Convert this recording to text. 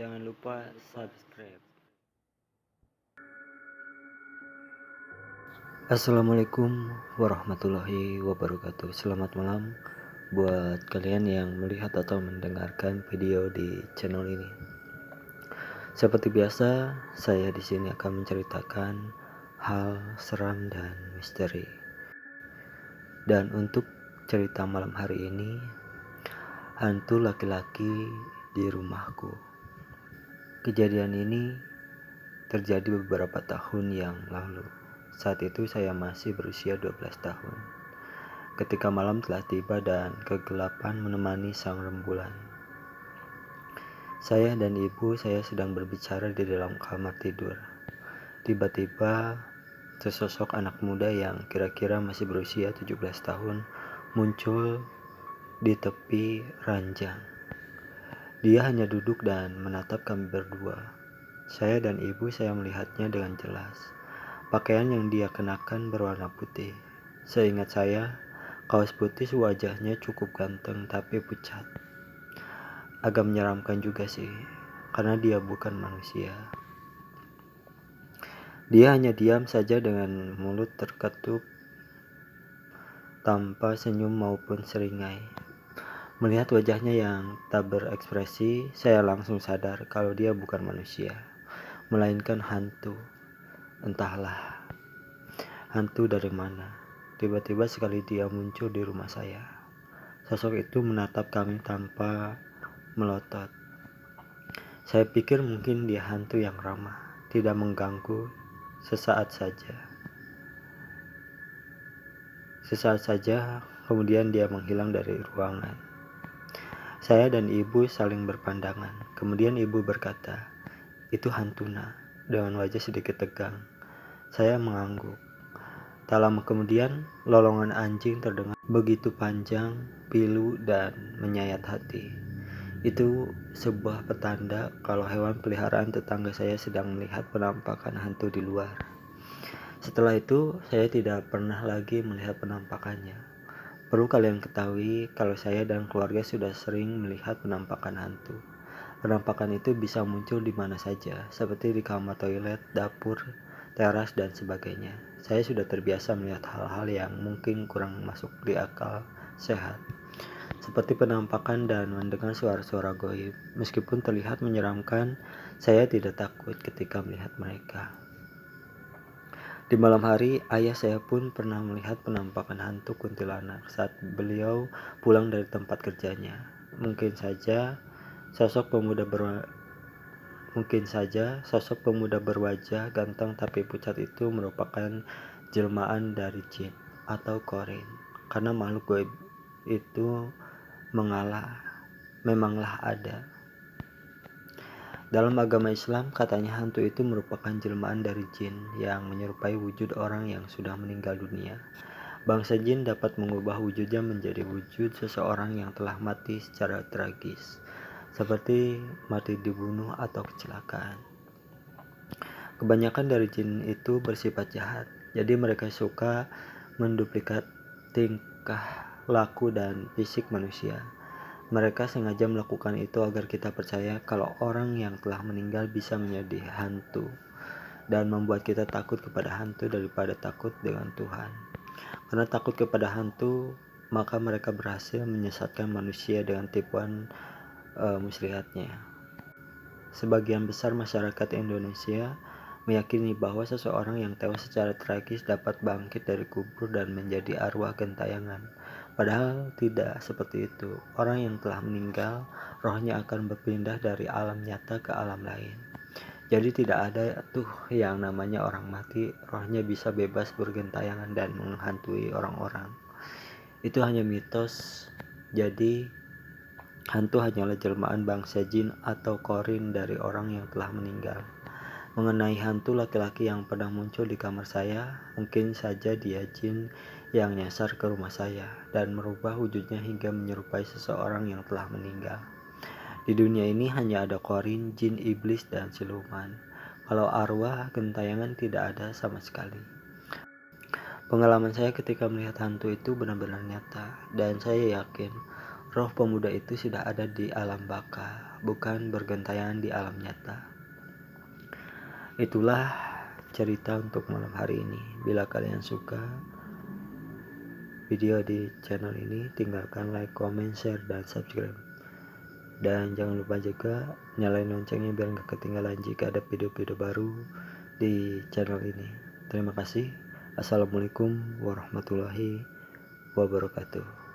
Jangan lupa subscribe. Assalamualaikum warahmatullahi wabarakatuh. Selamat malam buat kalian yang melihat atau mendengarkan video di channel ini. Seperti biasa, saya di sini akan menceritakan hal seram dan misteri. Dan untuk cerita malam hari ini, hantu laki-laki di rumahku. Kejadian ini terjadi beberapa tahun yang lalu. Saat itu saya masih berusia 12 tahun. Ketika malam telah tiba dan kegelapan menemani sang rembulan. Saya dan ibu saya sedang berbicara di dalam kamar tidur. Tiba-tiba sesosok anak muda yang kira-kira masih berusia 17 tahun muncul di tepi ranjang. Dia hanya duduk dan menatap kami berdua. Saya dan ibu saya melihatnya dengan jelas. Pakaian yang dia kenakan berwarna putih. Seingat saya, kaos putih wajahnya cukup ganteng tapi pucat. Agak menyeramkan juga sih, karena dia bukan manusia. Dia hanya diam saja dengan mulut terketup tanpa senyum maupun seringai. Melihat wajahnya yang tak berekspresi, saya langsung sadar kalau dia bukan manusia, melainkan hantu. Entahlah, hantu dari mana. Tiba-tiba sekali dia muncul di rumah saya. Sosok itu menatap kami tanpa melotot. Saya pikir mungkin dia hantu yang ramah, tidak mengganggu. Sesaat saja, kemudian dia menghilang dari ruangan. Saya dan ibu saling berpandangan. Kemudian ibu berkata, "Itu hantu, Nak," dengan wajah sedikit tegang. Saya mengangguk. Tak lama kemudian, lolongan anjing terdengar begitu panjang, pilu, dan menyayat hati. Itu sebuah petanda kalau hewan peliharaan tetangga saya sedang melihat penampakan hantu di luar. Setelah itu, saya tidak pernah lagi melihat penampakannya. Perlu kalian ketahui kalau saya dan keluarga sudah sering melihat penampakan hantu. Penampakan itu bisa muncul di mana saja, seperti di kamar toilet, dapur, teras, dan sebagainya. Saya sudah terbiasa melihat hal-hal yang mungkin kurang masuk di akal sehat, seperti penampakan dan mendengar suara-suara gaib. Meskipun terlihat menyeramkan, saya tidak takut ketika melihat mereka. Di malam hari, ayah saya pun pernah melihat penampakan hantu kuntilanak saat beliau pulang dari tempat kerjanya. Mungkin saja sosok pemuda berwajah ganteng tapi pucat itu merupakan jelmaan dari jin atau korin, karena makhluk gaib itu memanglah ada. Dalam agama Islam, katanya hantu itu merupakan jelmaan dari jin yang menyerupai wujud orang yang sudah meninggal dunia. Bangsa jin dapat mengubah wujudnya menjadi wujud seseorang yang telah mati secara tragis, seperti mati dibunuh atau kecelakaan. Kebanyakan dari jin itu bersifat jahat, jadi mereka suka menduplikat tingkah laku dan fisik manusia. Mereka sengaja melakukan itu agar kita percaya kalau orang yang telah meninggal bisa menjadi hantu dan membuat kita takut kepada hantu daripada takut dengan Tuhan. Karena takut kepada hantu, maka mereka berhasil menyesatkan manusia dengan tipuan muslihatnya. Sebagian besar masyarakat Indonesia meyakini bahwa seseorang yang tewas secara tragis dapat bangkit dari kubur dan menjadi arwah gentayangan. Padahal tidak seperti itu. Orang yang telah meninggal, rohnya akan berpindah dari alam nyata ke alam lain. Jadi tidak ada tuh yang namanya orang mati, rohnya bisa bebas bergentayangan dan menghantui orang-orang. Itu hanya mitos. Jadi hantu hanyalah jelmaan bangsa jin atau korin dari orang yang telah meninggal. Mengenai hantu laki-laki yang pernah muncul di kamar saya, mungkin saja dia jin yang nyasar ke rumah saya dan merubah wujudnya hingga menyerupai seseorang yang telah meninggal. Di dunia ini hanya ada korin, jin, iblis, dan siluman. Kalau arwah gentayangan tidak ada sama sekali. Pengalaman saya ketika melihat hantu itu benar-benar nyata, dan saya yakin Roh pemuda itu sudah ada di alam baka, bukan bergentayangan di alam nyata. Itulah cerita untuk malam hari ini. Bila kalian suka video di channel ini, tinggalkan like, comment, share, dan subscribe. Dan jangan lupa juga nyalain loncengnya biar gak ketinggalan jika ada video-video baru di channel ini. Terima kasih. Assalamualaikum warahmatullahi wabarakatuh.